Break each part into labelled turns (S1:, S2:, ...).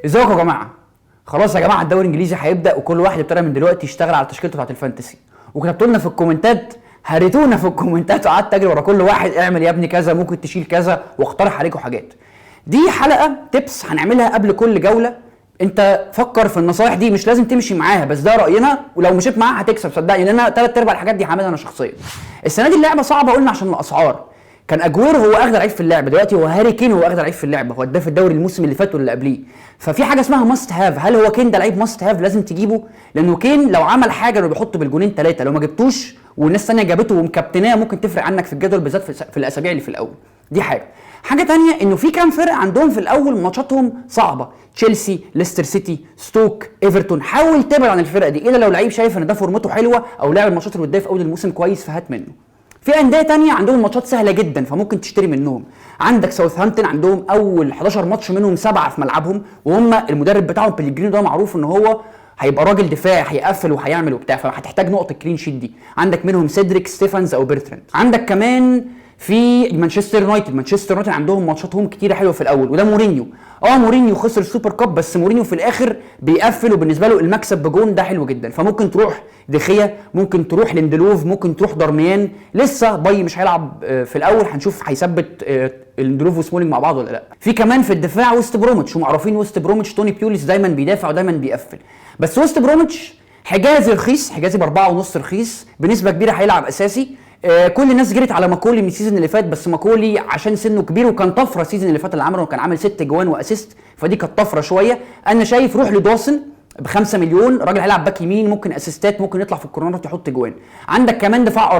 S1: ازيكم يا جماعه؟ خلاص يا جماعه الدوري الانجليزي هيبدا، وكل واحد ابتدى من دلوقتي يشتغل على تشكيلته بتاعت الفانتسي، وكتبتوا لنا في الكومنتات، هريتونا في الكومنتات وقعدت اجري ورا كل واحد اعمل يا ابني كذا، ممكن تشيل كذا، واقترح عليكم حاجات. دي حلقه تيبس هنعملها قبل كل جوله. انت فكر في النصايح دي، مش لازم تمشي معاها، بس ده راينا، ولو مشيت معاها هتكسب صدقني، لان انا 3/4 الحاجات دي هعملها انا شخصيا. السنه دي اللعبه صعبه قلنا عشان الاسعار. كان اجويرو هو اغلى لعيب في اللعبه، دلوقتي هو هاري كين هو اغلى لعيب في اللعبه، هو هداف الدوري الموسم اللي فات واللي قبليه. ففي حاجه اسمها ماست هاف، هل هو كين ده لعيب ماست هاف لازم تجيبه؟ لانه كين لو عمل حاجه لو بيحط بالجونين 3، لو ما جبتوش والناس الثانيه جابته ومكابتناه ممكن تفرق عنك في الجدول، بالذات في الاسابيع اللي في الاول. دي حاجه تانية، انه في كام فرقه عندهم في الاول ماتشاتهم صعبه، تشيلسي، ليستر سيتي، ستوك، ايفرتون. حاول تبعد عن الفرقه دي الا لو لعيب شايف ان ده فورمته حلوه او لاعب الماتشات الوديه في اول الموسم كويس فهات منه. في انديه تانية عندهم ماتشات سهله جدا فممكن تشتري منهم. عندك ساوثهامبتون عندهم اول 11 ماتش منهم 7 في ملعبهم، وهم المدرب بتاعهم بيليجريني ده معروف ان هو هيبقى راجل دفاع، هيقفل وهيعمل وبتاع، فهتحتاج نقطه كلين شيت دي. عندك منهم سيدريك، ستيفنز او بيرتراند. عندك كمان في مانشستر يونايتد عندهم ماتشاتهم كتيره حلوه في الاول، وده مورينيو. مورينيو خسر السوبر كاب، بس مورينيو في الاخر بيقفل، وبالنسبه له المكسب بجون ده حلو جدا. فممكن تروح دخيا، ممكن تروح ليندلوف، ممكن تروح دارميان. لسه باي مش هيلعب في الاول، هنشوف هيثبت ليندلوف وسمولينج مع بعض ولا لا. في كمان في الدفاع ويست بروميتش، ومعروفين ويست بروميتش توني بيوليس دايما بيدافع ودايما بيقفل. بس ويست بروميتش حجازي رخيص، حجازي ب4.5 رخيص، بنسبه كبيره هيلعب اساسي. كل الناس جريت على ماكولي من السيزون اللي فات، بس ماكولي عشان سنه كبير وكان طفره السيزون اللي فات اللي عمله، وكان عامل 6 جوان واسيست، فدي كانت طفره شويه. انا شايف روح لدوسن ب5 مليون، راجل هيلعب باك يمين، ممكن اسيستات، ممكن يطلع في الكورنرات يحط جوان. عندك كمان دفاع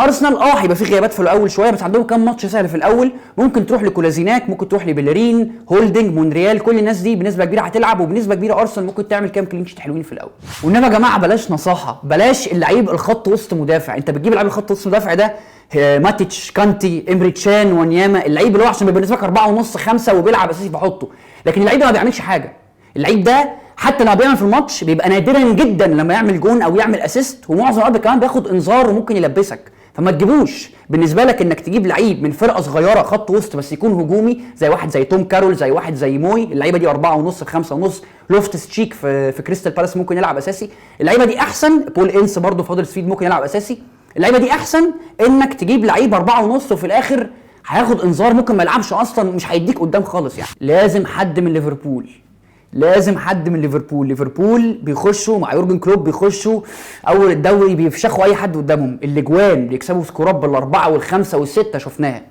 S1: ارسنال هيبقى فيه غيابات في الاول شويه، بس عندهم كام ماتش سهل في الاول. ممكن تروح لكولازيناك، ممكن تروح لبيلرين، هولدنج، مونريال، كل الناس دي بنسبه كبيره هتلعب، وبنسبه كبيره ارسنال ممكن تعمل كام كلين شيت حلوين في الاول. والنبي يا جماعه بلاش نصاحه، بلاش اللعيب الخط وسط مدافع. انت بتجيب اللعيب الخط وسط مدافع ده ماتيتش، كانتي، امريتشان، وانياما، اللعيب اللي هو عشان بالنسبه لك 4.5 5 وبيلعب اساسي بحطه، لكن اللعيب ده ما بيعملش حاجه. اللعيب ده حتى لو بيعمل في الماتش بيبقى نادرا جدا لما يعمل جون او يعمل اسيست، ومعظم الوقت كمان بياخد انذار وممكن يلبسك. فما تجيبوش. بالنسبه لك انك تجيب لعيب من فرقه صغيره خط وسط بس يكون هجومي، زي واحد زي توم كارول، زي واحد زي موي، اللعيبه دي 4.5 5.5. لوفتس تشيك في كريستال بالاس ممكن يلعب اساسي. اللعيبه دي احسن. بول انس برضه في هودرسفيلد ممكن يلعب اساسي. اللعيبه دي احسن انك تجيب لعيب 4.5 وفي الاخر هياخد انذار، ممكن ما يلعبش اصلا، مش هيديك قدام خالص. يعني لازم حد من ليفربول، ليفربول بيخشوا مع يورجن كلوب، بيخشوا اول الدوري بيفشخوا اي حد قدامهم، الاجوان بيكسبوا سكورات بال4 وال5 وال6 شفناها.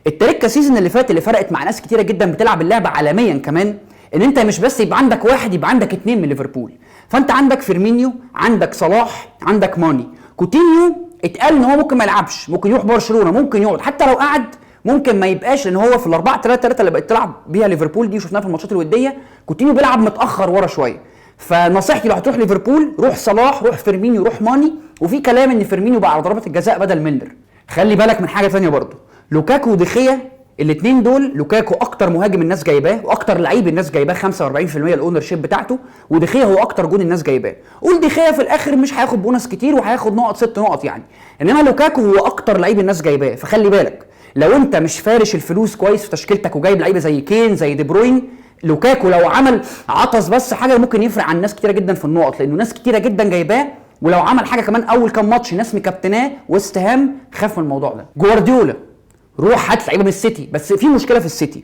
S1: التريكه سيزون اللي فات اللي فرقت مع ناس كتيره جدا بتلعب اللعبه عالميا كمان، ان انت مش بس يبقى عندك واحد، يبقى عندك 2 من ليفربول. فانت عندك فيرمينيو، عندك صلاح، عندك ماني. كوتينيو اتقال ان هو ممكن ما يلعبش، ممكن يروح برشلونه، ممكن يقعد، حتى لو قعد ممكن ما يبقاش، لان هو في ال4-3-3 اللي بقت تلعب بيها ليفربول دي وشفناها في الماتشات الوديه، كوتينيو بيلعب متاخر ورا شويه. فنصيحتي لو هتروح ليفربول روح صلاح، روح فيرمينيو، روح ماني. وفي كلام ان فيرمينيو بقى على ضربات الجزاء بدل ميلنر. خلي بالك من حاجه ثانيه برضه، لوكاكو ودخيا، الاثنين دول، لوكاكو اكتر مهاجم الناس جايباه واكتر لعيب الناس جايباه، 45% الاونر شيب بتاعته، ودخيا هو اكتر جون الناس جايباه. قول دخيا في الاخر مش هياخد بونص كتير وهياخد 6 نقط يعني، انما لوكاكو هو اكتر لعيب الناس جايباه. فخلي بالك لو انت مش فارش الفلوس كويس في تشكيلتك وجايب لعيبه زي كين زي دي بروين، لوكاكو لو عمل عطس بس حاجه ممكن يفرق عن ناس كتيره جدا في النقط، لانه ناس كتيره جدا جايباه، ولو عمل حاجه كمان اول كام ماتش ناس مكابتناه ويست هام خاف من الموضوع ده. جوارديولا روح هات لعيبه من السيتي، بس في مشكله في السيتي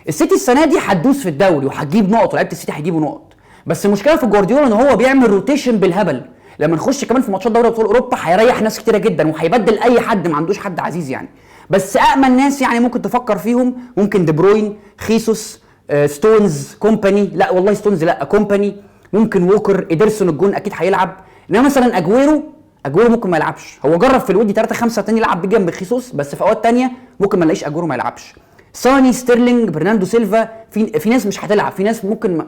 S1: السنه دي هتدوس في الدوري وهتجيب نقط، ولعيبه السيتي هيجيبوا نقط، بس المشكله في جوارديولا ان هو بيعمل روتيشن بالهبل. لما نخش كمان في ماتشات دوري ابطال اوروبا هيريح ناس كتيره جدا وهيبدل اي حد، ما عندوش حد عزيز يعني. بس امن ناس يعني ممكن تفكر فيهم، ممكن دي بروين، خيسوس، ستونز، كومباني، لا والله ستونز لا، كومباني، ممكن ووكر، إيدرسون الجون اكيد هيلعب. انما مثلا اجويرو ممكن ما يلعبش، هو جرب في الودي 3-5 تاني يلعب بجنب خيسوس، بس في اوقات تانية ممكن ما نلاقيش اجويرو ما يلعبش. ساني، ستيرلينج، برناردو سيلفا، في ناس مش هتلعب، في ناس ممكن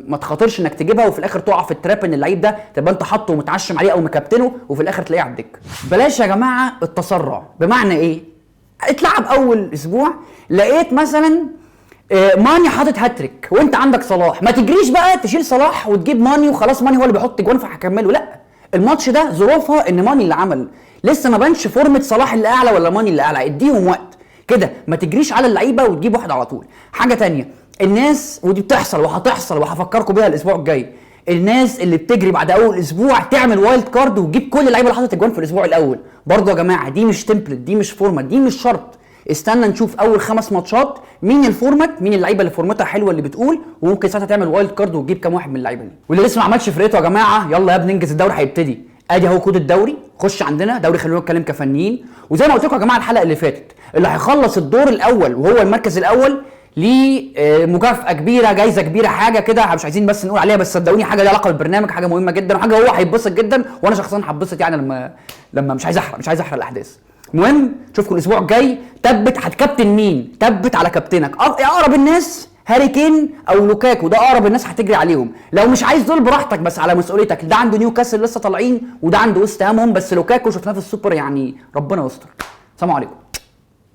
S1: ما تخاطرش انك تجيبها وفي الاخر تقع في التراب ان اللعيب ده تبقى انت حاطه ومتعشم عليه او مكابتنه وفي الاخر تلاقيه على الدكه. بلاش يا جماعه التسرع. بمعنى ايه؟ اتلعب اول اسبوع لقيت مثلا ماني حاطط هاتريك وانت عندك صلاح، ما تجريش بقى تشيل صلاح وتجيب ماني وخلاص ماني هو اللي بيحط جوان فهكمله. لا، الماتش ده ظروفها ان ماني اللي عمل، لسه ما بانش فورمه صلاح اللي اعلى ولا ماني اللي اعلى، اديهم وقت كده، ما تجريش على اللعيبه وتجيب واحد على طول. حاجه تانية، الناس ودي بتحصل وهتحصل وهفكركم بيها الاسبوع الجاي، الناس اللي بتجري بعد اول اسبوع تعمل وايلد كارد وتجيب كل اللعيبه اللي حطت اجوان في الاسبوع الاول. برضه يا جماعه دي مش تمبلت، دي مش فورمات، دي مش شرط. استنى نشوف اول 5 ماتشات مين الفورمات، مين اللعيبه اللي فورمتها حلوه اللي بتقول، وممكن ساعتها تعمل وايلد كارد وتجيب كام واحد من اللعيبه دي. واللي لسه ما عملش فرقته يا جماعه يلا يا ابني انجز، الدوري هيبتدي. ادي اهو كود الدوري، خش عندنا دوري خلونا نتكلم كفنيين. وزي ما قلت لكم يا جماعه الحلقه اللي فاتت، اللي هيخلص الدور الاول وهو المركز الاول ليه مكافاه كبيره، جايزه كبيره، حاجه كده مش عايزين بس نقول عليها، بس صدقوني حاجه ليها علاقه بالبرنامج، حاجه مهمه جدا وحاجه هو هيتبسط جدا، وانا شخصيا هتبسط يعني لما مش عايز احرق الاحداث. المهم نشوفكم الاسبوع الجاي. تبت هتكابتن مين؟ تبت على كابتنك. اقرب الناس هاري كين او لوكاكو، ده اقرب الناس هتجري عليهم. لو مش عايز دول براحتك بس على مسؤوليتك. ده عنده نيوكاسل لسه طالعين، وده عنده وست هامهم، بس لوكاكو شفناه في السوبر يعني ربنا يستر. سلام عليكم.